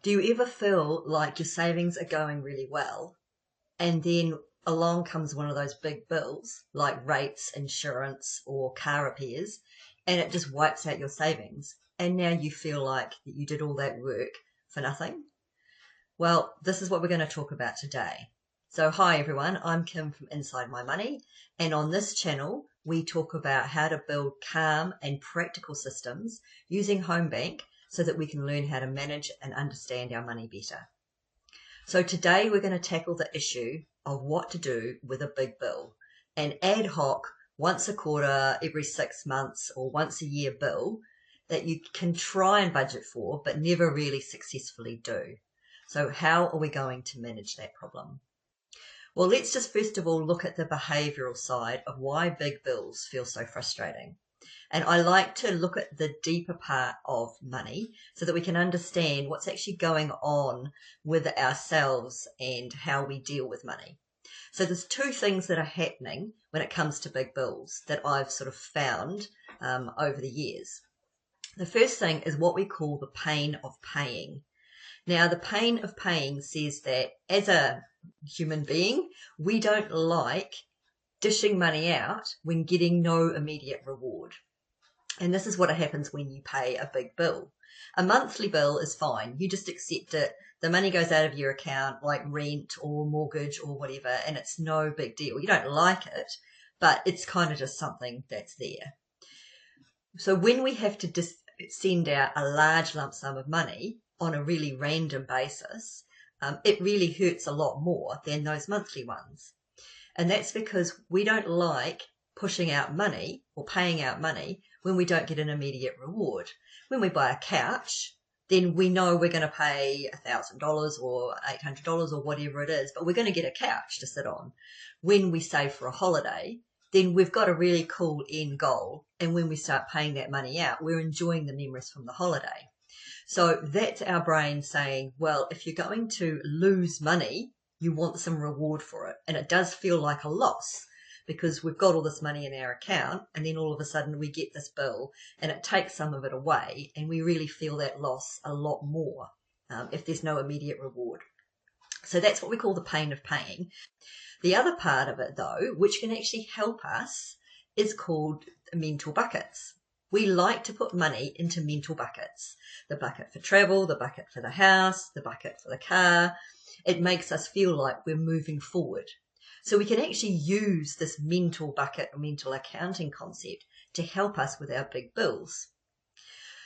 Do you ever feel like your savings are going really well and then along comes one of those big bills like rates, insurance, or car repairs, and it just wipes out your savings? And now you feel like you did all that work for nothing? Well, this is what we're going to talk about today. So hi everyone, I'm Kim from Inside My Money, and on this channel we talk about how to build calm and practical systems using HomeBank so that we can learn how to manage and understand our money better. So today we're going to tackle the issue of what to do with a big bill, an ad hoc, once a quarter, every 6 months or once a year bill that you can try and budget for but never really successfully do. So how are we going to manage that problem? Well, let's just first of all look at the behavioural side of why big bills feel so frustrating. And I like to look at the deeper part of money so that we can understand what's actually going on with ourselves and how we deal with money. So there's two things that are happening when it comes to big bills that I've sort of found over the years. The first thing is what we call the pain of paying. Now, the pain of paying says that as a human being, we don't like dishing money out when getting no immediate reward. And this is what happens when you pay a big bill. A monthly bill is fine. You just accept it. The money goes out of your account like rent or mortgage or whatever, and it's no big deal. You don't like it, but it's kind of just something that's there. So when we have to send out a large lump sum of money on a really random basis, it really hurts a lot more than those monthly ones. And that's because we don't like pushing out money or paying out money when we don't get an immediate reward. When we buy a couch, then we know we're going to pay $1,000 or $800 or whatever it is, but we're going to get a couch to sit on. When we save for a holiday, then we've got a really cool end goal. And when we start paying that money out, we're enjoying the memories from the holiday. So that's our brain saying, well, if you're going to lose money, you want some reward for it. And it does feel like a loss because we've got all this money in our account and then all of a sudden we get this bill and it takes some of it away, and we really feel that loss a lot more if there's no immediate reward. So that's what we call the pain of paying. The other part of it, though, which can actually help us, is called mental buckets. We like to put money into mental buckets. The bucket for travel, the bucket for the house, the bucket for the car. It makes us feel like we're moving forward. So we can actually use this mental bucket or mental accounting concept to help us with our big bills.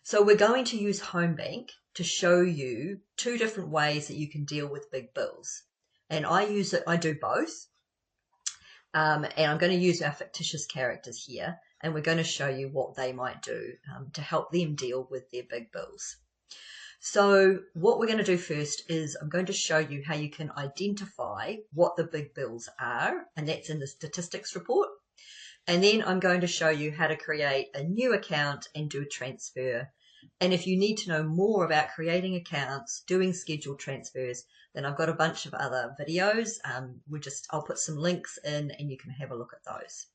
So we're going to use HomeBank to show you two different ways that you can deal with big bills. And I do both. And I'm going to use our fictitious characters here, and we're going to show you what they might do to help them deal with their big bills. So what we're going to do first is I'm going to show you how you can identify what the big bills are, and that's in the statistics report. And then I'm going to show you how to create a new account and do a transfer. And if you need to know more about creating accounts, doing scheduled transfers, then I've got a bunch of other videos. I'll put some links in and you can have a look at those.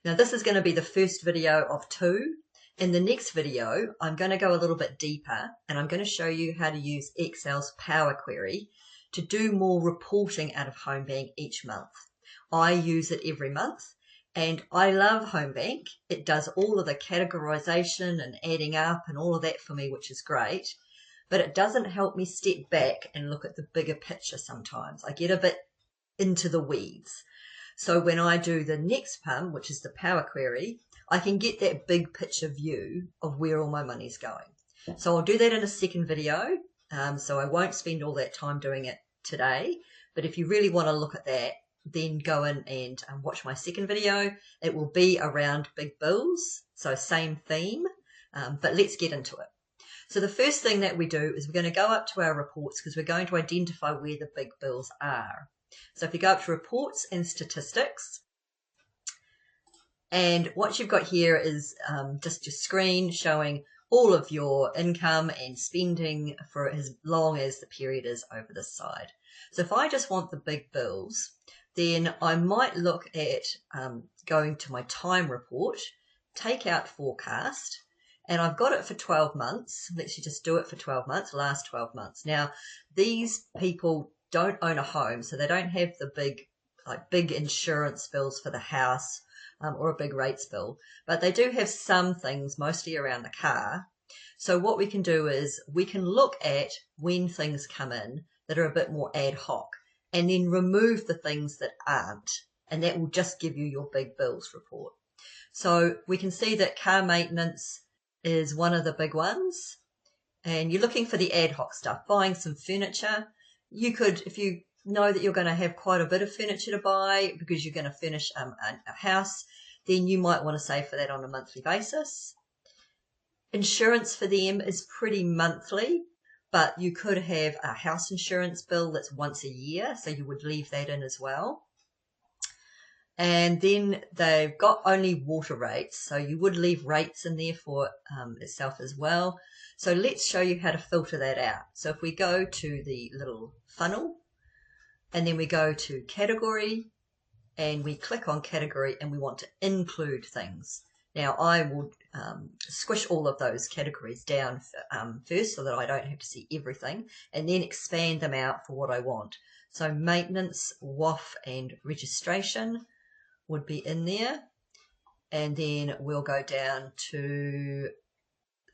Now this is going to be the first video of two. In the next video, I'm going to go a little bit deeper and I'm going to show you how to use Excel's Power Query to do more reporting out of HomeBank each month. I use it every month. And I love HomeBank. It does all of the categorization and adding up and all of that for me, which is great. But it doesn't help me step back and look at the bigger picture sometimes. I get a bit into the weeds. So when I do the next pump, which is the Power Query, I can get that big picture view of where all my money's going. So I'll do that in a second video. So I won't spend all that time doing it today. But if you really want to look at that, then go in and watch my second video. It will be around big bills, so same theme, but let's get into it. So the first thing that we do is we're going to go up to our reports because we're going to identify where the big bills are. So if you go up to reports and statistics, and what you've got here is just your screen showing all of your income and spending for as long as the period is over this side. So if I just want the big bills, then I might look at going to my time report, take out forecast, and I've got it for 12 months. Let's just do it for 12 months, last 12 months. Now, these people don't own a home, so they don't have the big insurance bills for the house or a big rates bill, but they do have some things, mostly around the car. So what we can do is we can look at when things come in that are a bit more ad hoc, and then remove the things that aren't, and that will just give you your big bills report. So we can see that car maintenance is one of the big ones, and you're looking for the ad hoc stuff, buying some furniture. You could, if you know that you're going to have quite a bit of furniture to buy because you're going to furnish a house, then you might want to save for that on a monthly basis. Insurance for them is pretty monthly, but you could have a house insurance bill that's once a year, so you would leave that in as well. And then they've got only water rates, so you would leave rates in there for itself as well. So let's show you how to filter that out. So if we go to the little funnel, and then we go to category, and we click on category, and we want to include things. Now I will squish all of those categories down first so that I don't have to see everything, and then expand them out for what I want. So maintenance, WAF, and registration would be in there, and then we'll go down to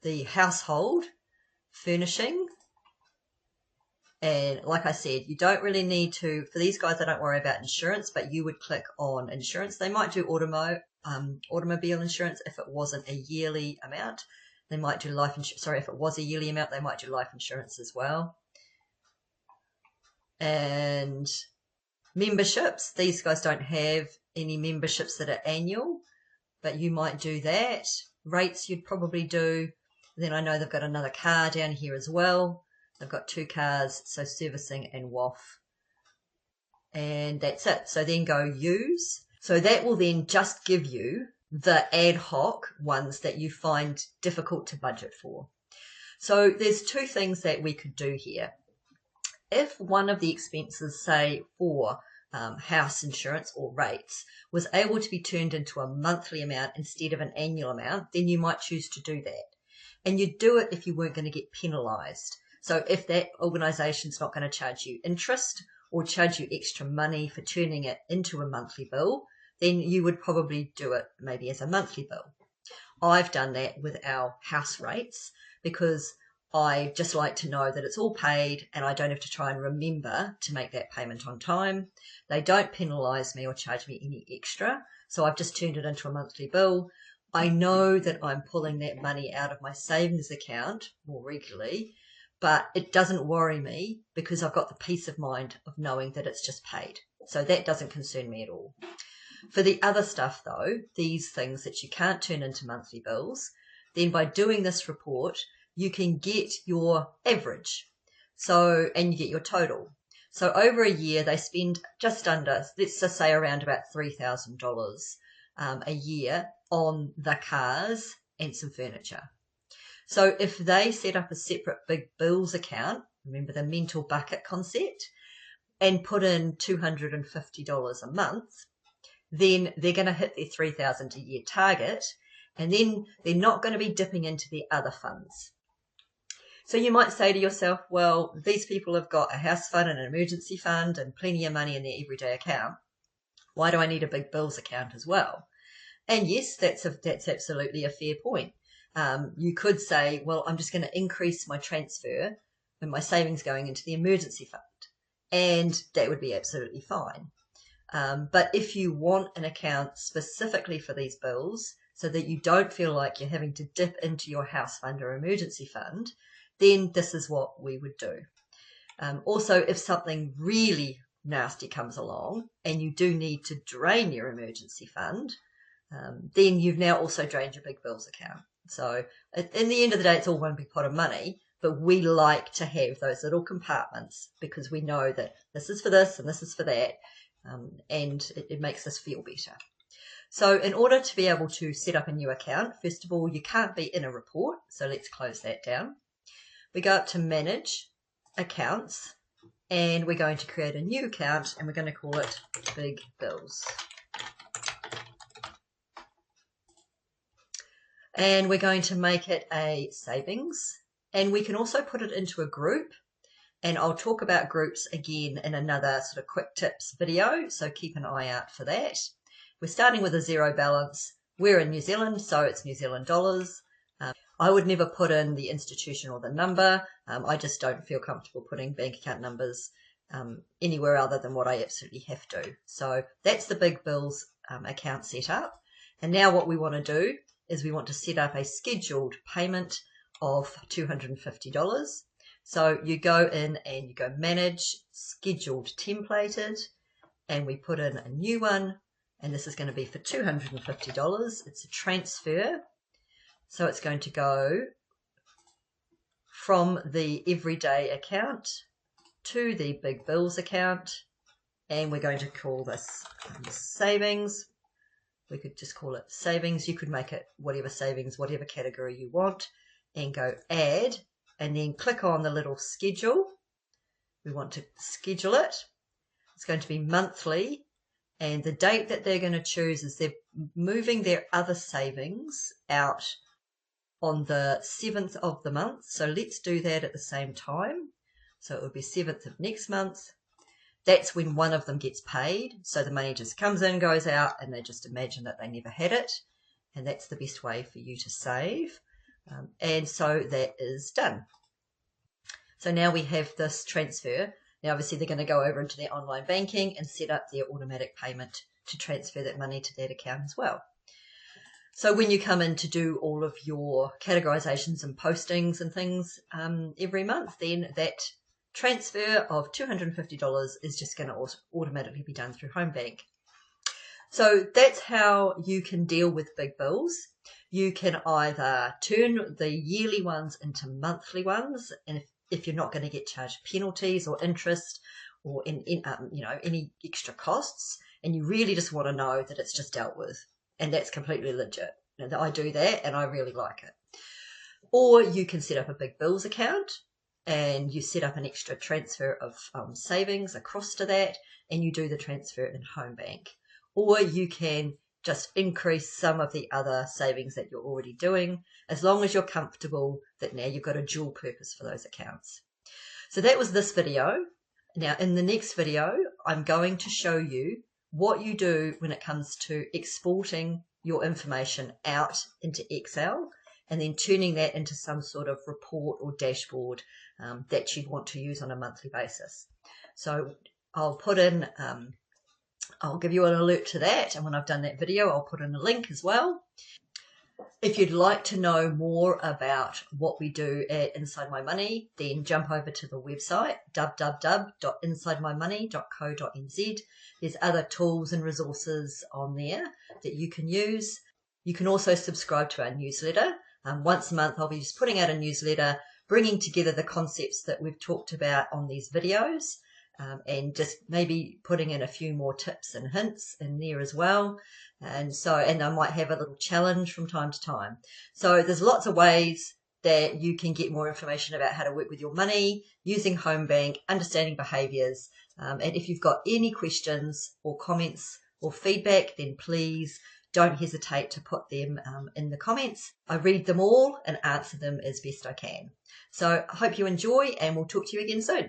the household, furnishing, and like I said, you don't really need to, for these guys, they don't worry about insurance, but you would click on insurance. They might do automobile insurance if it wasn't a yearly amount. They might do life insurance. Sorry, if it was a yearly amount, they might do life insurance as well. And memberships, these guys don't have any memberships that are annual, but you might do that. Rates you'd probably do. Then I know they've got another car down here as well. They've got 2 cars, so servicing and WAF. And that's it. So then go use. So that will then just give you the ad hoc ones that you find difficult to budget for. So there's 2 things that we could do here. If one of the expenses, say for house insurance or rates, was able to be turned into a monthly amount instead of an annual amount, then you might choose to do that. And you'd do it if you weren't going to get penalised. So if that organisation's not going to charge you interest or charge you extra money for turning it into a monthly bill, then you would probably do it maybe as a monthly bill. I've done that with our house rates because I just like to know that it's all paid and I don't have to try and remember to make that payment on time. They don't penalise me or charge me any extra, so I've just turned it into a monthly bill. I know that I'm pulling that money out of my savings account more regularly, but it doesn't worry me because I've got the peace of mind of knowing that it's just paid. So that doesn't concern me at all. For the other stuff though, these things that you can't turn into monthly bills, then by doing this report, you can get your average. So, and you get your total. So over a year, they spend just under, let's just say around about $3,000 a year on the cars and some furniture. So if they set up a separate big bills account, remember the mental bucket concept, and put in $250 a month, then they're going to hit their $3,000 a year target, and then they're not going to be dipping into the other funds. So you might say to yourself, well, these people have got a house fund and an emergency fund and plenty of money in their everyday account. Why do I need a big bills account as well? And yes, that's absolutely a fair point. You could say, well, I'm just going to increase my transfer and my savings going into the emergency fund, and that would be absolutely fine. But if you want an account specifically for these bills so that you don't feel like you're having to dip into your house fund or emergency fund, then this is what we would do. Also, if something really nasty comes along and you do need to drain your emergency fund, then you've now also drained your big bills account. So in the end of the day, it's all one big pot of money, but we like to have those little compartments because we know that this is for this and this is for that, and it makes us feel better. So in order to be able to set up a new account, first of all, you can't be in a report, so let's close that down. We go up to Manage Accounts, and we're going to create a new account, and we're going to call it Big Bills. And we're going to make it a savings, and we can also put it into a group. And I'll talk about groups again in another sort of quick tips video, so keep an eye out for that. We're starting with a zero balance. We're in New Zealand, so it's New Zealand dollars. I would never put in the institution or the number. I just don't feel comfortable putting bank account numbers anywhere other than what I absolutely have to. So that's the big bills account set up. And now what we want to do is we want to set up a scheduled payment of $250. So you go in and you go manage, scheduled templated, and we put in a new one, and this is going to be for $250. It's a transfer. So it's going to go from the everyday account to the big bills account, and we're going to call this savings. We could just call it savings. You could make it whatever savings, whatever category you want, and go add, and then click on the little schedule. We want to schedule it. It's going to be monthly, and the date that they're going to choose is they're moving their other savings out on the 7th of the month. So let's do that at the same time. So it would be 7th of next month. That's when one of them gets paid. So the money just comes in, goes out, and they just imagine that they never had it. And that's the best way for you to save. And so that is done. So now we have this transfer. Now obviously they're going to go over into their online banking and set up their automatic payment to transfer that money to that account as well. So when you come in to do all of your categorizations and postings and things every month, then that transfer of $250 is just going to automatically be done through HomeBank. So that's how you can deal with big bills. You can either turn the yearly ones into monthly ones, and if you're not going to get charged penalties or interest or any extra costs, and you really just want to know that it's just dealt with, and that's completely legit. I do that and I really like it. Or you can set up a big bills account and you set up an extra transfer of savings across to that, and you do the transfer in HomeBank. Or you can just increase some of the other savings that you're already doing, as long as you're comfortable that now you've got a dual purpose for those accounts. So that was this video. Now in the next video, I'm going to show you what you do when it comes to exporting your information out into Excel and then turning that into some sort of report or dashboard that you'd want to use on a monthly basis. So I'll put in, I'll give you an alert to that, and when I've done that video, I'll put in a link as well. If you'd like to know more about what we do at Inside My Money, then jump over to the website, www.insidemymoney.co.nz. There's other tools and resources on there that you can use. You can also subscribe to our newsletter. Once a month, I'll be just putting out a newsletter, bringing together the concepts that we've talked about on these videos, and just maybe putting in a few more tips and hints in there as well. And I might have a little challenge from time to time. So there's lots of ways that you can get more information about how to work with your money using HomeBank, understanding behaviors. And if you've got any questions or comments or feedback, then please don't hesitate to put them in the comments. I read them all and answer them as best I can. So I hope you enjoy, and we'll talk to you again soon.